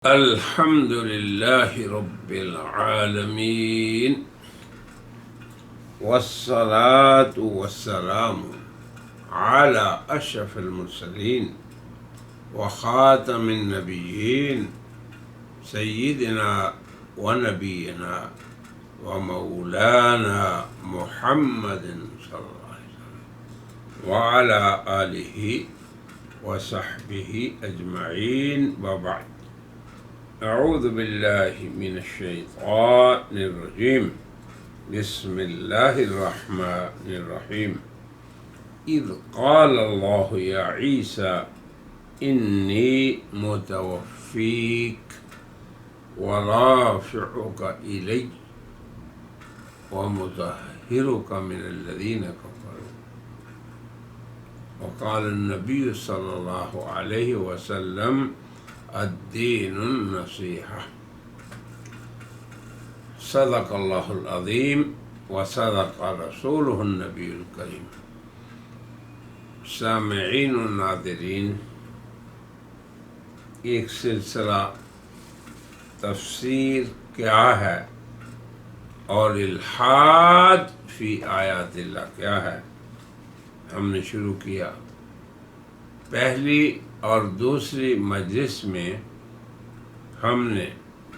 الحمد لله رب العالمين، والصلاة والسلام على أشرف المرسلين وخاتم النبيين سيدنا ونبينا ومولانا محمد صلى الله عليه وسلم وعلى آله وصحبه أجمعين، وبعد. اعوذ باللہ من الشیطان الرجیم، بسم اللہ الرحمن الرحیم۔ اذ قال اللہ یا عیسیٰ انی متوفیک ورافعک الی ومطہرک من الذین کفروا، وقال النبی صلی اللہ علیہ وسلم الدین النصیحہ۔ صدق اللہ العظیم وصدق رسولہ النبی الکریم۔ سامعین و ناظرین، ایک سلسلہ تفسیر کیا ہے اور الحاد فی آیات اللہ کیا ہے ہم نے شروع کیا۔ پہلی اور دوسری مجلس میں ہم نے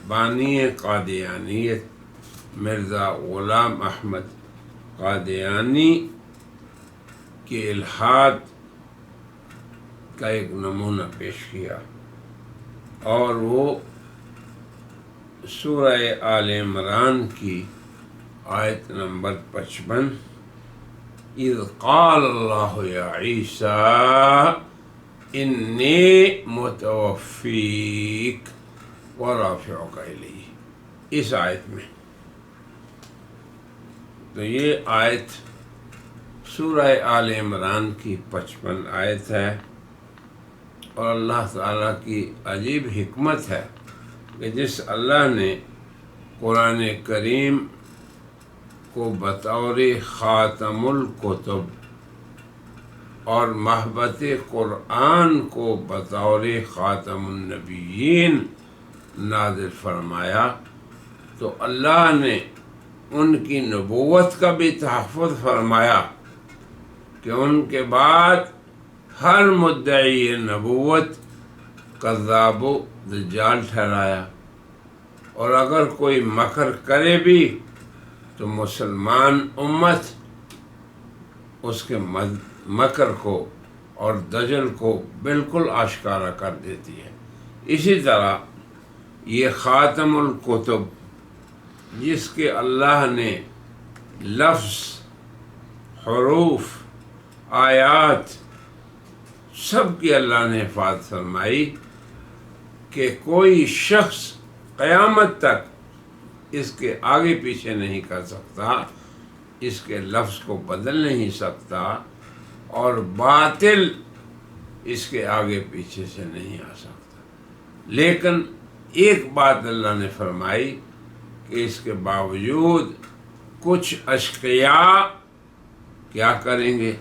بانی قادیانیت مرزا غلام احمد قادیانی کے الحاد کا ایک نمونہ پیش کیا، اور وہ سورہ آل عمران کی آیت نمبر 55، اذ قال اللہ یا عیسیٰ انی متوفیک ورافعک الی، اس آیت میں۔ تو یہ آیت سورہ آل عمران کی 55 آیت ہے، اور اللہ تعالیٰ کی عجیب حکمت ہے کہ جس اللہ نے قرآن کریم کو بطور خاتم الکتب اور محبت قرآن کو بطور خاتم النبیین نازل فرمایا، تو اللہ نے ان کی نبوت کا بھی تحفظ فرمایا کہ ان کے بعد ہر مدعی نبوت کذاب و دجال ٹھہرایا، اور اگر کوئی مکر کرے بھی تو مسلمان امت اس کے مکر کو اور دجل کو بالکل آشکارا کر دیتی ہے۔ اسی طرح یہ خاتم الکتب، جس کے اللہ نے لفظ، حروف، آیات سب کی اللہ نے حفاظت فرمائی کہ کوئی شخص قیامت تک اس کے آگے پیچھے نہیں کر سکتا، اس کے لفظ کو بدل نہیں سکتا، اور باطل اس کے آگے پیچھے سے نہیں آ سکتا۔ لیکن ایک بات اللہ نے فرمائی کہ اس کے باوجود کچھ اشقیاء کیا کریں گے،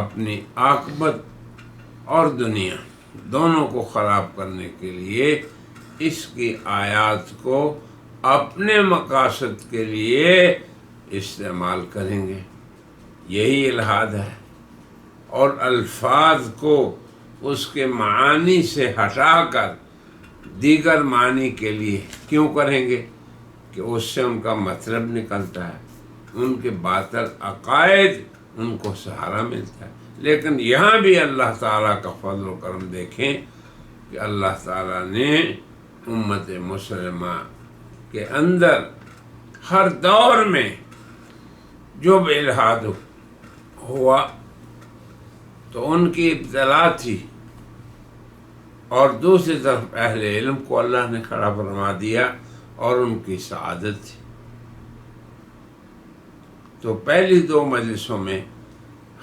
اپنی عاقبت اور دنیا دونوں کو خراب کرنے کے لیے اس کی آیات کو اپنے مقاصد کے لیے استعمال کریں گے۔ یہی الحاد ہے، اور الفاظ کو اس کے معانی سے ہٹا کر دیگر معنی کے لیے کیوں کریں گے کہ اس سے ان کا مطلب نکلتا ہے، ان کے باطل عقائد ان کو سہارا ملتا ہے۔ لیکن یہاں بھی اللہ تعالیٰ کا فضل و کرم دیکھیں کہ اللہ تعالیٰ نے امت مسلمہ کے اندر ہر دور میں جو بھی الحاد ہوا تو ان کی ابتلا تھی، اور دوسری طرف اہل علم کو اللہ نے کھڑا فرما دیا اور ان کی سعادت تھی۔ تو پہلی دو مجلسوں میں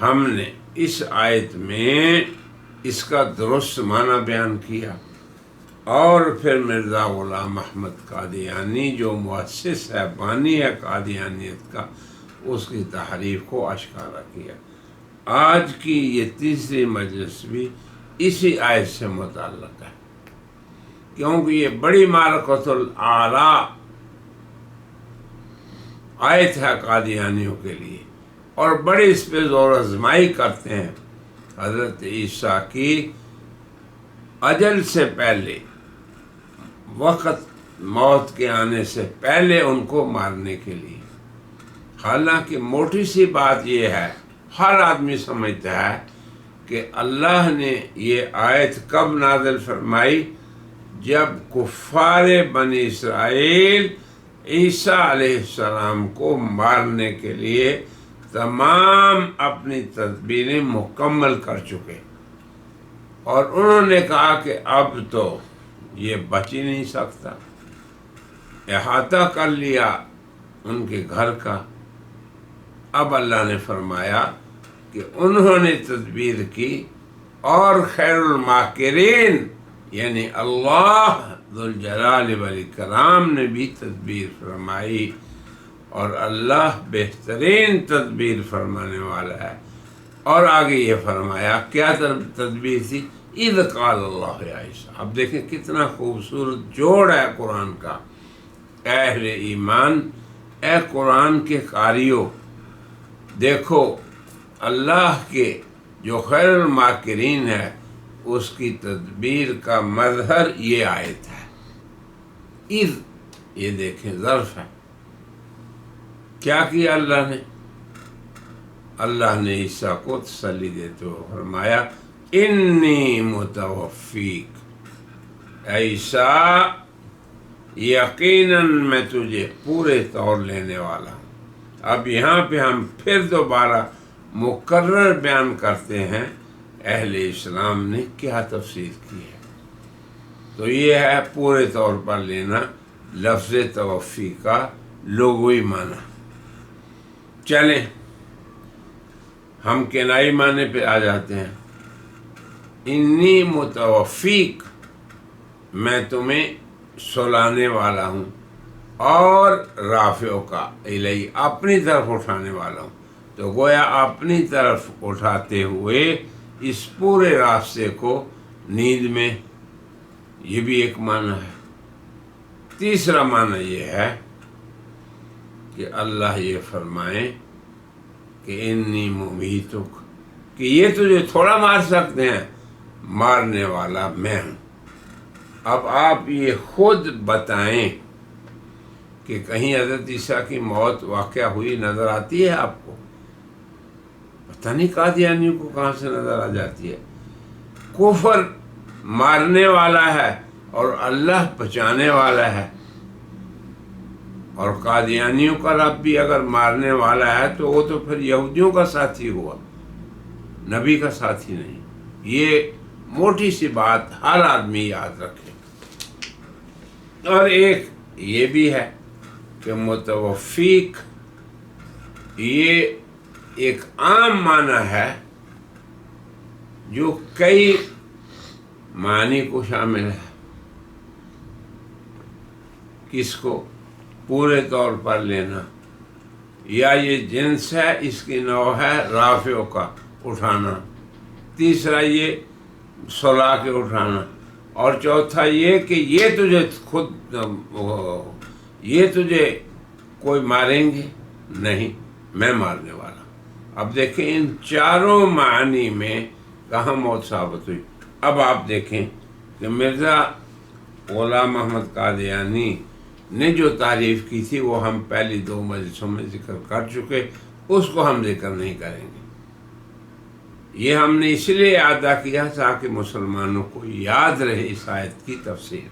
ہم نے اس آیت میں اس کا درست معنی بیان کیا، اور پھر مرزا غلام احمد قادیانی جو مؤسس ہے، بانی ہے قادیانیت کا، اس کی تحریف کو اشکارا کیا۔ آج کی یہ تیسری مجلس بھی اسی آیت سے متعلق ہے کیونکہ یہ بڑی معرکۃ الاعلیٰ آیت ہے قادیانیوں کے لیے، اور بڑی اس پہ زور آزمائی کرتے ہیں حضرت عیسیٰ کی اجل سے پہلے، وقت موت کے آنے سے پہلے ان کو مارنے کے لیے۔ حالانکہ موٹی سی بات یہ ہے، ہر آدمی سمجھتا ہے کہ اللہ نے یہ آیت کب نازل فرمائی؟ جب کفار بنی اسرائیل عیسیٰ علیہ السلام کو مارنے کے لیے تمام اپنی تدبیریں مکمل کر چکے، اور انہوں نے کہا کہ اب تو یہ بچ ہی نہیں سکتا، احاطہ کر لیا ان کے گھر کا۔ اب اللہ نے فرمایا کہ انہوں نے تدبیر کی، اور خیر الماکرین یعنی اللہ ذوالجلال والاکرام نے بھی تدبیر فرمائی، اور اللہ بہترین تدبیر فرمانے والا ہے۔ اور آگے یہ فرمایا کیا تدبیر تھی؟ اذ قال اللہ یا عیسیٰ۔ اب دیکھیں کتنا خوبصورت جوڑ ہے قرآن کا۔ اے اہل ایمان، اے قرآن کے قاریوں، دیکھو اللہ کے جو خیر الماکرین ہے اس کی تدبیر کا مظہر یہ آیت ہے۔ اذ، یہ دیکھیں ظرف ہے، کیا کیا اللہ نے؟ اللہ نے عیسیٰ کو تسلی دیتے ہوئے فرمایا انی متوفیک، اے عیسیٰ یقیناً میں تجھے پورے طور لینے والا ہوں۔ اب یہاں پہ ہم پھر دوبارہ مکرر بیان کرتے ہیں اہل اسلام نے کیا تفسیر کی ہے۔ تو یہ ہے پورے طور پر لینا، لفظ توفی کا لغوی معنی۔ چلیں ہم کنائی معنی پہ آ جاتے ہیں۔ انی متوفیک، میں تمہیں سلانے والا ہوں، اور رافع کا الی، اپنی طرف اٹھانے والا ہوں۔ تو گویا اپنی طرف اٹھاتے ہوئے اس پورے راستے کو نیند میں، یہ بھی ایک معنی ہے۔ تیسرا معنی یہ ہے کہ اللہ یہ فرمائیں کہ انی ممیتک، کہ یہ تجھے تھوڑا مار سکتے ہیں، مارنے والا میں ہوں۔ اب آپ یہ خود بتائیں کہ کہیں حضرت عیسیٰ کی موت واقعہ ہوئی نظر آتی ہے آپ کو؟ پتہ نہیں قادیانیوں کو کہاں سے نظر آ جاتی ہے۔ کفر مارنے والا ہے اور اللہ بچانے والا ہے، اور قادیانیوں کا رب بھی اگر مارنے والا ہے تو وہ تو پھر یہودیوں کا ساتھی ہوا، نبی کا ساتھی نہیں۔ یہ موٹی سی بات ہر آدمی یاد رکھے۔ اور ایک یہ بھی ہے کہ متوفیق یہ ایک عام معنی ہے جو کئی معنی کو شامل ہے۔ کس کو؟ پورے طور پر لینا، یا یہ جنس ہے، اس کی نوع ہے رافع کا، اٹھانا۔ تیسرا یہ سلا کے اٹھانا، اور چوتھا یہ کہ یہ تجھے خود، یہ تجھے کوئی ماریں گے نہیں، میں مارنے والا۔ اب دیکھیں ان چاروں معنی میں کہاں موت ثابت ہوئی۔ اب آپ دیکھیں کہ مرزا غلام محمد قادیانی نے جو تعریف کی تھی وہ ہم پہلی 2 مجلسوں میں ذکر کر چکے، اس کو ہم ذکر نہیں کریں گے۔ یہ ہم نے اس لیے ادا کیا تاکہ مسلمانوں کو یاد رہے اس آیت کی تفسیر۔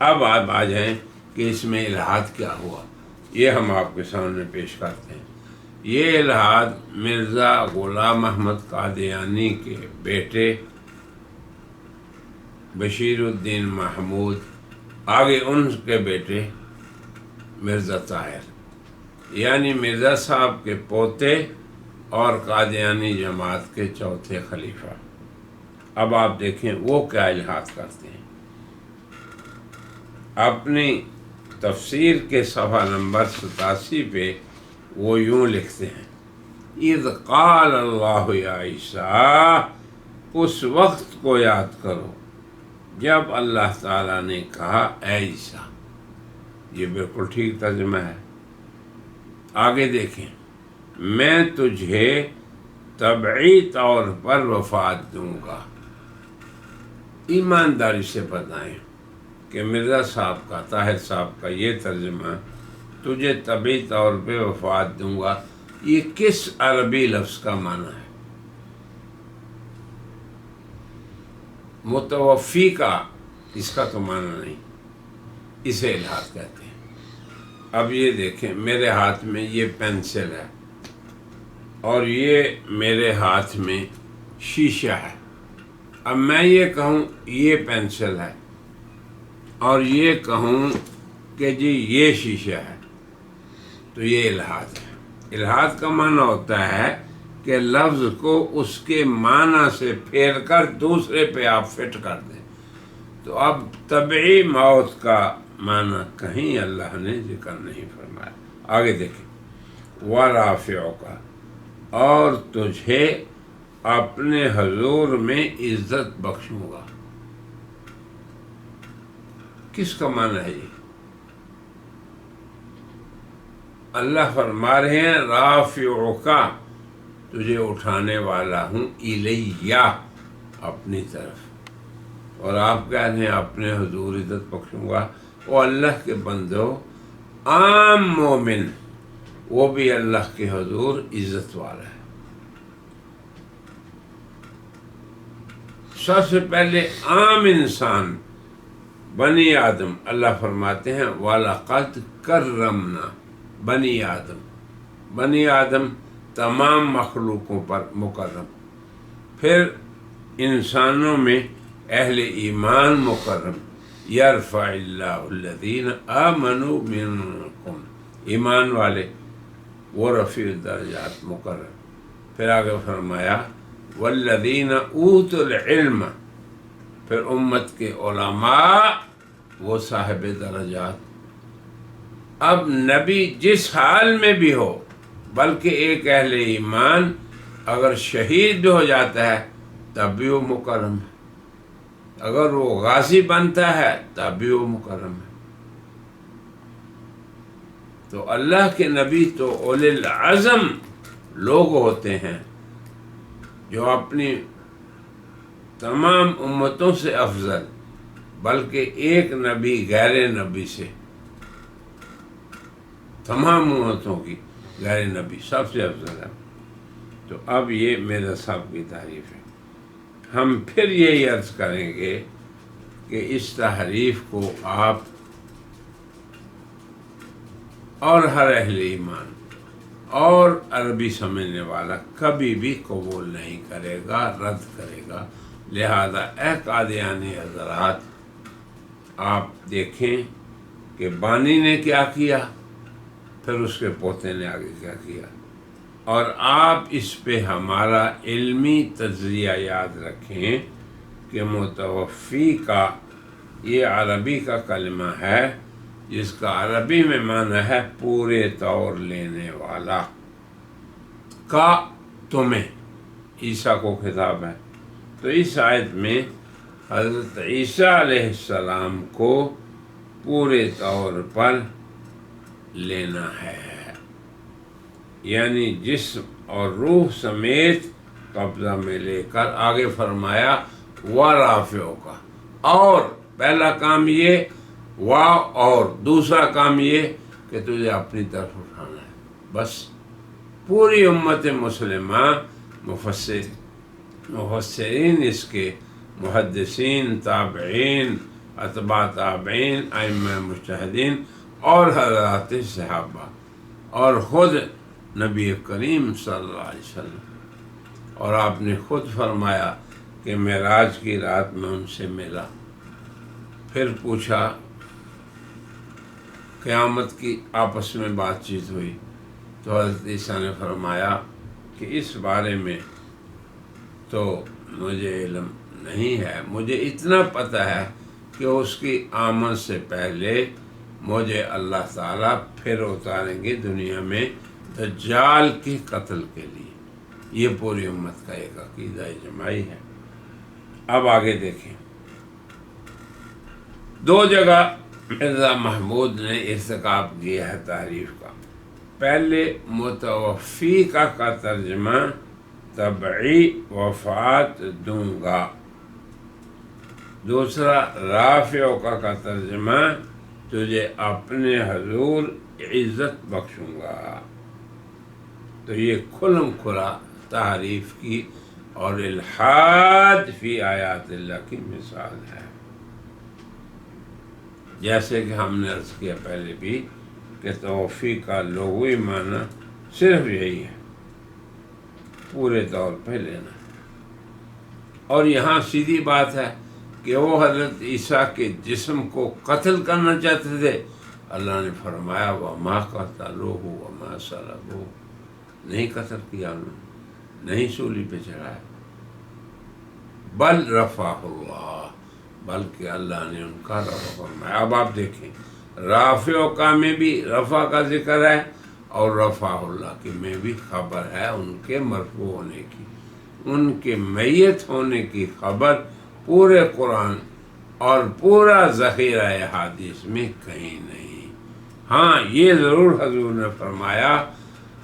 اب آپ آ جائیں کہ اس میں الحاد کیا ہوا، یہ ہم آپ کے سامنے پیش کرتے ہیں۔ یہ الحاد مرزا غلام احمد قادیانی کے بیٹے بشیر الدین محمود، آگے ان کے بیٹے مرزا طاہر، یعنی مرزا صاحب کے پوتے اور قادیانی جماعت کے چوتھے خلیفہ۔ اب آپ دیکھیں وہ کیا الحاد کرتے ہیں۔ اپنی تفسیر کے صفحہ نمبر 87 پہ وہ یوں لکھتے ہیں اذ قال اللہ یا عیسیٰ، اس وقت کو یاد کرو جب اللہ تعالیٰ نے کہا اے عیسیٰ، یہ بالکل ٹھیک ترجمہ ہے۔ آگے دیکھیں، میں تجھے طبعی طور پر وفات دوں گا۔ ایمانداری سے بتائیں کہ مرزا صاحب کا، طاہر صاحب کا یہ ترجمہ، تجھے طبعی طور پہ وفات دوں گا، یہ کس عربی لفظ کا معنی ہے؟ متوفی کا اس کا تو معنی نہیں، اسے الحاد کہتے ہیں۔ اب یہ دیکھیں، میرے ہاتھ میں یہ پینسل ہے اور یہ میرے ہاتھ میں شیشہ ہے۔ اب میں یہ کہوں یہ پینسل ہے اور یہ کہوں کہ جی یہ شیشہ ہے، تو یہ الحاد ہے۔ الحاد کا معنی ہوتا ہے کہ لفظ کو اس کے معنی سے پھیر کر دوسرے پہ آپ فٹ کر دیں۔ تو اب طبعی موت کا معنی کہیں اللہ نے ذکر نہیں فرمایا۔ آگے دیکھیں، وَرَافِعُكَ، اور تجھے اپنے حضور میں عزت بخشوں گا۔ کس کا معنی ہے یہ؟ اللہ فرما رہے ہیں رافعُكَ، تجھے اٹھانے والا ہوں، الیہ، اپنی طرف، اور آپ کہہ رہے ہیں اپنے حضور عزت بخشوں گا۔ وہ اللہ کے بندو، عام مومن وہ بھی اللہ کے حضور عزت والا ہے۔ سب سے پہلے عام انسان بنی آدم، اللہ فرماتے ہیں وَلَقَدْ كَرَّمْنَا بنی آدم، بنی آدم تمام مخلوقوں پر مکرم، پھر انسانوں میں اہل ایمان مکرم، یرفع اللہ الذین آمنوا منکم، ایمان والے وہ رفیع الدرجات مکرم۔ پھر آگے فرمایا والذین اوتوا العلم، پھر امت کے علماء وہ صاحب درجات۔ اب نبی جس حال میں بھی ہو، بلکہ ایک اہل ایمان اگر شہید بھی ہو جاتا ہے تب بھی وہ مکرم ہے، اگر وہ غازی بنتا ہے تب بھی وہ مکرم ہے۔ تو اللہ کے نبی تو اولی العزم لوگ ہوتے ہیں جو اپنی تمام امتوں سے افضل، بلکہ ایک نبی غیر نبی سے، تمام امتوں کی غیر نبی سب سے افضل ہے۔ تو اب یہ میرا صاحب کی تعریف ہے۔ ہم پھر یہی عرض کریں گے کہ اس تحریف کو آپ اور ہر اہل ایمان اور عربی سمجھنے والا کبھی بھی قبول نہیں کرے گا، رد کرے گا۔ لہذا اے قادیانی حضرات، آپ دیکھیں کہ بانی نے کیا کیا، پھر اس کے پوتے نے آگے کیا کیا، اور آپ اس پہ ہمارا علمی تجزیہ یاد رکھیں کہ متوفی کا یہ عربی کا کلمہ ہے جس کا عربی میں معنی ہے پورے طور لینے والا۔ کا تمہیں عیسیٰ کو خطاب ہے، تو اس آیت میں حضرت عیسیٰ علیہ السلام کو پورے طور پر لینا ہے، یعنی جسم اور روح سمیت قبضہ میں لے کر۔ آگے فرمایا وَرَافِعُكَ، اور پہلا کام یہ اور دوسرا کام یہ کہ تجھے اپنی طرف اٹھانا ہے۔ بس پوری امت مسلمہ، مفسرین اس کے، محدثین، تابعین، اتباع تابعین، ائمہ مجتہدین اور حضرات صحابہ اور خود نبی کریم صلی اللہ علیہ وسلم، اور آپ نے خود فرمایا کہ معراج کی رات میں ان سے ملا۔ پھر پوچھا، قیامت کی آپس میں بات چیت ہوئی، تو حضرت عیسیٰ نے فرمایا کہ اس بارے میں تو مجھے علم نہیں ہے، مجھے اتنا پتہ ہے کہ اس کی آمد سے پہلے مجھے اللہ تعالیٰ پھر اتاریں گے دنیا میں دجال کے قتل کے لیے۔ یہ پوری امت کا ایک عقیدہ اجماعی ہے۔ اب آگے دیکھیں، دو جگہ مرزا محمود نے ارتکاب کیا ہے تعریف کا. پہلے متوفی کا ترجمہ طبعی وفات دوں گا، دوسرا رافع کا ترجمہ تجھے اپنے حضور عزت بخشوں گا. تو یہ کھلم کھلا تعریف کی اور الحاد فی آیات اللہ کی مثال ہے. جیسے کہ ہم نے عرض کیا پہلے بھی کہ توفیق کا لغوی معنی صرف یہی ہے، پورے طور پہ لینا. اور یہاں سیدھی بات ہے کہ وہ حضرت عیسیٰ کے جسم کو قتل کرنا چاہتے تھے، اللہ نے فرمایا وَمَا قَتَلُوهُ وَمَا صَلَبُوهُ، نہیں قتل کیا انہوں نے، نہیں سولی پہ چڑھایا، بل رفعہ اللہ، بلکہ اللہ نے ان کا رفع فرمایا. اب آپ دیکھیں رافع کا میں بھی رفع کا ذکر ہے اور رفع اللہ کے میں بھی خبر ہے ان کے مرفوع ہونے کی. ان کے میت ہونے کی خبر پورے قرآن اور پورا ذخیرہ حدیث میں کہیں نہیں. ہاں یہ ضرور حضور نے فرمایا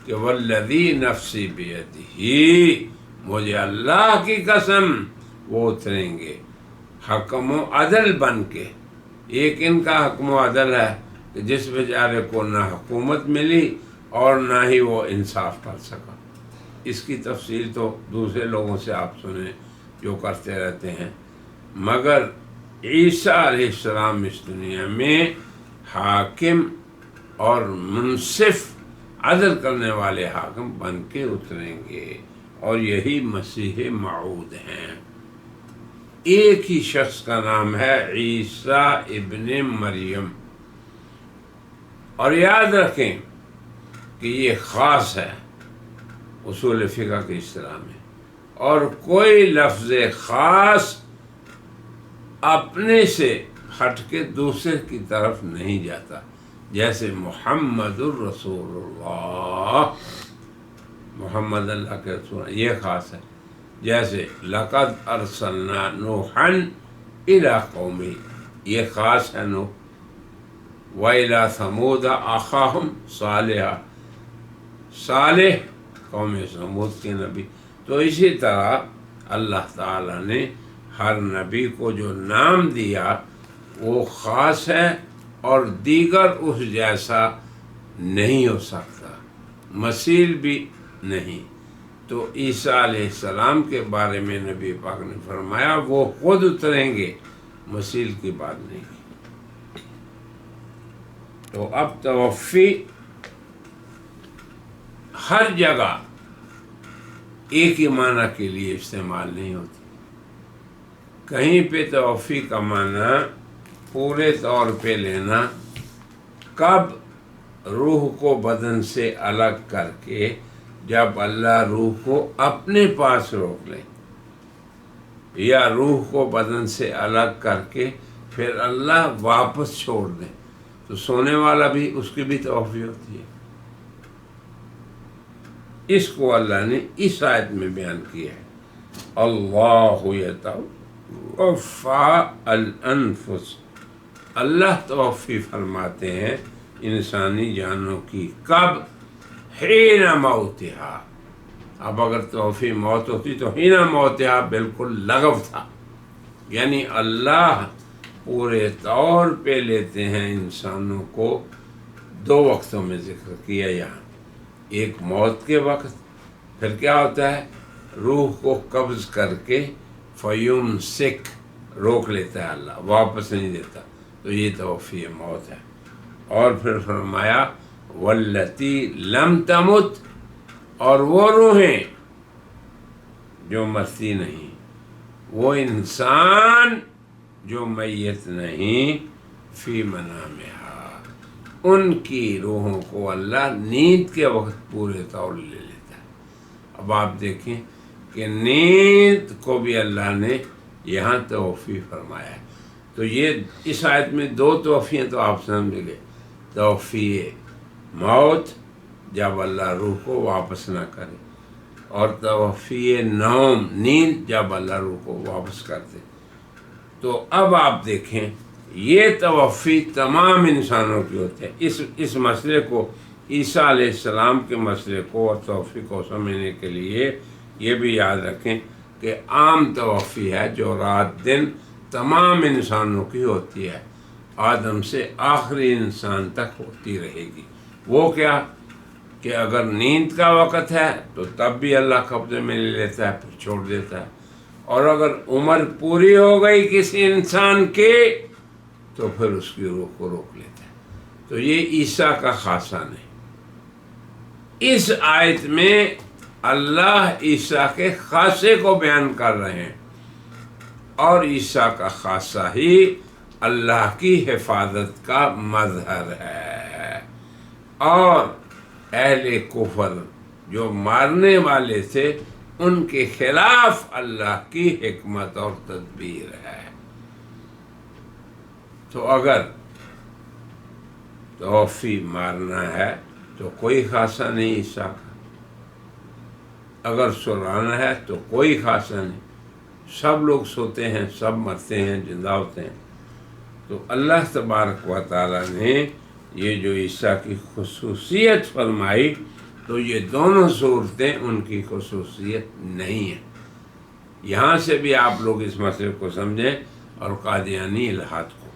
کہ والذی نفسی بیدہ، مجھے اللہ کی قسم وہ اتریں گے حکم و عدل بن کے. ایک ان کا حکم و عدل ہے کہ جس بیچارے کو نہ حکومت ملی اور نہ ہی وہ انصاف کر سکا. اس کی تفصیل تو دوسرے لوگوں سے آپ سنیں جو کرتے رہتے ہیں، مگر عیسیٰ علیہ السلام اس دنیا میں حاکم اور منصف عدل کرنے والے حاکم بن کے اتریں گے، اور یہی مسیح موعود ہیں. ایک ہی شخص کا نام ہے عیسیٰ ابن مریم، اور یاد رکھیں کہ یہ خاص ہے اصول فقہ کی اصطلاح میں، اور کوئی لفظ خاص اپنے سے ہٹ کے دوسرے کی طرف نہیں جاتا. جیسے محمد الرسول اللہ، محمد اللہ کے رسول، یہ خاص ہے. جیسے لقد ارسلنا نوحا الی قومی، یہ خاص ہے نوح. وَإِلَىٰ ثَمُودَ أَخَاهُمْ صَالِحًا، صالح قوم ثمود کے نبی. تو اسی طرح اللہ تعالیٰ نے ہر نبی کو جو نام دیا وہ خاص ہے اور دیگر اس جیسا نہیں ہو سکتا، مثیل بھی نہیں. تو عیسیٰ علیہ السلام کے بارے میں نبی پاک نے فرمایا وہ خود اتریں گے، مثیل کی بات نہیں کی. تو اب توفی ہر جگہ ایک ہی معنی کے لیے استعمال نہیں ہوتی. کہیں پہ توفی کا معنی پورے طور پہ لینا، کب روح کو بدن سے الگ کر کے، جب اللہ روح کو اپنے پاس روک لے، یا روح کو بدن سے الگ کر کے پھر اللہ واپس چھوڑ دے. تو سونے والا بھی اس کی بھی توفی ہوتی ہے. اس کو اللہ نے اس آیت میں بیان کیا ہے. اللہ یتوفی الانفس، اللہ توفی فرماتے ہیں انسانی جانوں کی. کب؟ حین موتہا. اب اگر توفی موت ہوتی تو حین موتہا بالکل لغو تھا، یعنی اللہ پورے طور پہ لیتے ہیں انسانوں کو. دو وقتوں میں ذکر کیا یہاں، ایک موت کے وقت، پھر کیا ہوتا ہے روح کو قبض کر کے فیمسک روک لیتا ہے اللہ، واپس نہیں دیتا. تو یہ توفی موت ہے. اور پھر فرمایا والتی لم تمت، اور وہ روحیں جو مرتی نہیں، وہ انسان جو میت نہیں، فی منامہا، ان کی روحوں کو اللہ نیند کے وقت پورے طور لے لیتا ہے. اب آپ دیکھیں کہ نیند کو بھی اللہ نے یہاں توفی فرمایا ہے. تو یہ اس آیت میں دو توفیاں تو آپ سمجھ گئے. توفی موت جب اللہ روح کو واپس نہ کرے، اور توفی نوم نیند جب اللہ روح کو واپس کر دے. تو اب آپ دیکھیں یہ توفی تمام انسانوں کی ہوتی ہے۔ اس مسئلے کو، عیسیٰ علیہ السلام کے مسئلے کو اور توفی کو سمجھنے کے لیے یہ بھی یاد رکھیں کہ عام توفی ہے جو رات دن تمام انسانوں کی ہوتی ہے، آدم سے آخری انسان تک ہوتی رہے گی۔ وہ کیا کہ اگر نیند کا وقت ہے تو تب بھی اللہ قبضے میں لے لیتا ہے، پھر چھوڑ دیتا ہے، اور اگر عمر پوری ہو گئی کسی انسان کی تو پھر اس کی روح کو روک لیتا ہے۔ تو یہ عیسیٰ کا خاصہ نہیں۔ اس آیت میں اللہ عیسیٰ کے خاصے کو بیان کر رہے ہیں، اور عیسیٰ کا خاصہ ہی اللہ کی حفاظت کا مظہر ہے، اور اہل کفر جو مارنے والے تھے ان کے خلاف اللہ کی حکمت اور تدبیر ہے۔ تو اگر توفی مارنا ہے تو کوئی خاصہ نہیں عیسیٰ کا، اگر سلانا ہے تو کوئی خاصہ نہیں، سب لوگ سوتے ہیں، سب مرتے ہیں، زندہ ہوتے ہیں۔ تو اللہ تبارک و تعالیٰ نے یہ جو عیسیٰ کی خصوصیت فرمائی، تو یہ دونوں صورتیں ان کی خصوصیت نہیں ہیں۔ یہاں سے بھی آپ لوگ اس مسئلے کو سمجھیں، اور قادیانی الحاد کو۔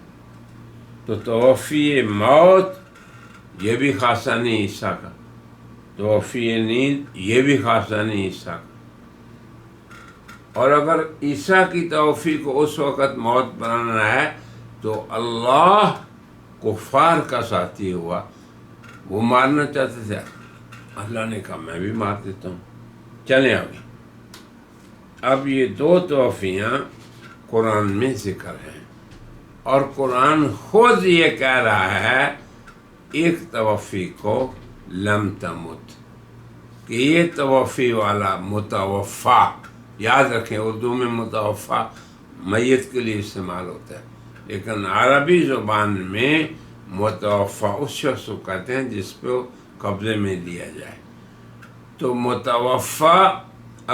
تو توفی موت یہ بھی خاصہ نہیں عیسیٰ کا، توفی نیند یہ بھی خاصہ نہیں عیسیٰ کا۔ اور اگر عیسیٰ کی توفی کو اس وقت موت بنانا ہے تو اللہ کفار کا ساتھی ہوا، وہ مارنا چاہتے تھے، اللہ نے کہا میں بھی مار دیتا ہوں۔ چلیں اب یہ دو توفیاں قرآن میں ذکر ہیں، اور قرآن خود یہ کہہ رہا ہے ایک توفی کو لم تمت، کہ یہ توفی والا متوفا، یاد رکھیں اردو میں متوفا میت کے لیے استعمال ہوتا ہے، لیکن عربی زبان میں متوفا اس شخص کو کہتے ہیں جس پہ قبضے میں لیا جائے۔ تو متوفا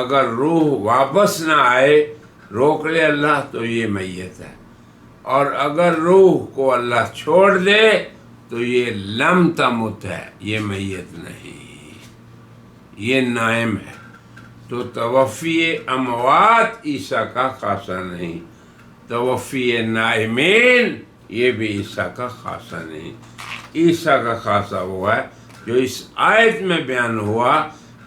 اگر روح واپس نہ آئے، روک لے اللہ، تو یہ میت ہے، اور اگر روح کو اللہ چھوڑ دے تو یہ لم تمت ہے، یہ میت نہیں، یہ نائم ہے۔ تو توفی اموات عیسیٰ کا خاصہ نہیں، توفی نائمین یہ بھی عیسیٰ کا خاصہ نہیں۔ عیسیٰ کا خاصہ وہ ہے جو اس آیت میں بیان ہوا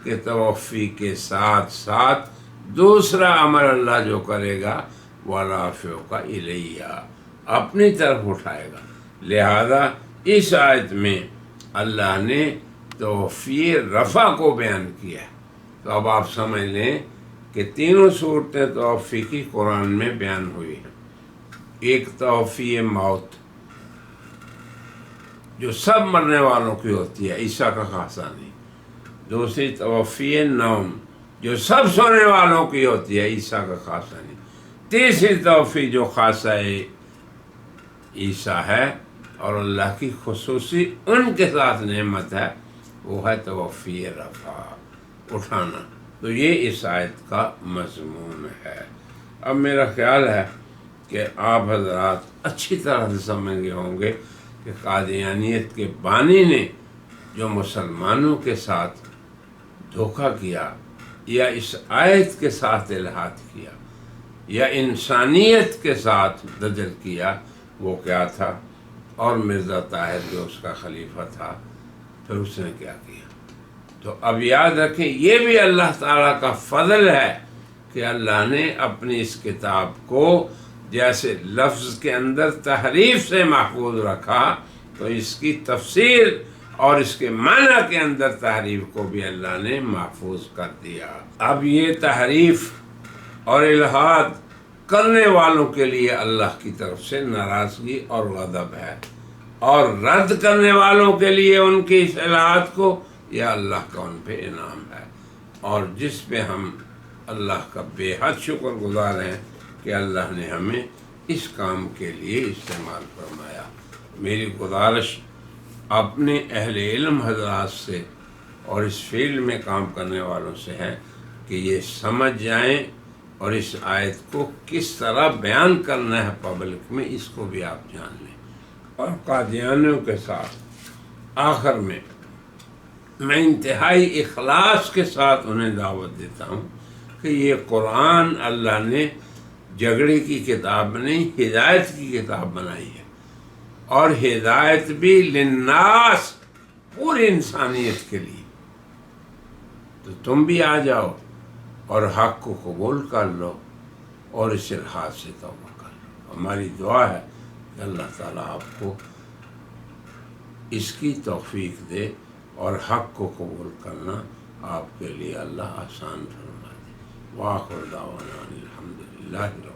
کہ توفی کے ساتھ ساتھ دوسرا عمل اللہ جو کرے گا وَرَافِعُكَ إِلَيَّ، اپنی طرف اٹھائے گا۔ لہذا اس آیت میں اللہ نے توفی رفع کو بیان کیا ہے۔ تو اب آپ سمجھ لیں کہ تینوں صورتیں توفی کی قرآن میں بیان ہوئی ہیں۔ ایک توفی موت جو سب مرنے والوں کی ہوتی ہے، عیسیٰ کا خاصہ نہیں۔ دوسری توفی نوم جو سب سونے والوں کی ہوتی ہے، عیسیٰ کا خاصہ نہیں۔ تیسری توفی جو خاصہ عیسیٰ ہے اور اللہ کی خصوصی ان کے ساتھ نعمت ہے، وہ ہے توفی رفع، اٹھانا۔ تو یہ اس آیت کا مضمون ہے۔ اب میرا خیال ہے کہ آپ حضرات اچھی طرح سے سمجھ گئے ہوں گے کہ قادیانیت کے بانی نے جو مسلمانوں کے ساتھ دھوکہ کیا، یا اس آیت کے ساتھ الحاد کیا، یا انسانیت کے ساتھ دجل کیا، وہ کیا تھا، اور مرزا طاہر جو اس کا خلیفہ تھا، پھر اس نے کیا کیا۔ تو اب یاد رکھیں یہ بھی اللہ تعالیٰ کا فضل ہے کہ اللہ نے اپنی اس کتاب کو جیسے لفظ کے اندر تحریف سے محفوظ رکھا، تو اس کی تفسیر اور اس کے معنی کے اندر تحریف کو بھی اللہ نے محفوظ کر دیا۔ اب یہ تحریف اور الحاد کرنے والوں کے لیے اللہ کی طرف سے ناراضگی اور غضب ہے، اور رد کرنے والوں کے لیے ان کی اس الحاد کو یہ اللہ کا ان پہ انعام ہے، اور جس پہ ہم اللہ کا بے حد شکر گزار ہیں کہ اللہ نے ہمیں اس کام کے لیے استعمال فرمایا۔ میری گزارش اپنے اہل علم حضرات سے اور اس فیلڈ میں کام کرنے والوں سے ہے کہ یہ سمجھ جائیں اور اس آیت کو کس طرح بیان کرنا ہے پبلک میں، اس کو بھی آپ جان لیں۔ اور قادیانیوں کے ساتھ آخر میں میں انتہائی اخلاص کے ساتھ انہیں دعوت دیتا ہوں کہ یہ قرآن اللہ نے جھگڑے کی کتاب نہیں، ہدایت کی کتاب بنائی ہے، اور ہدایت بھی للناس، پوری انسانیت کے لیے۔ تو تم بھی آ جاؤ اور حق کو قبول کر لو اور اس الحاظ سے توبہ کر لو۔ ہماری دعا ہے کہ اللہ تعالیٰ آپ کو اس کی توفیق دے اور حق کو قبول کرنا آپ کے لیے اللہ آسان فرما دے۔ وآخر دعوانا الحمدللہ۔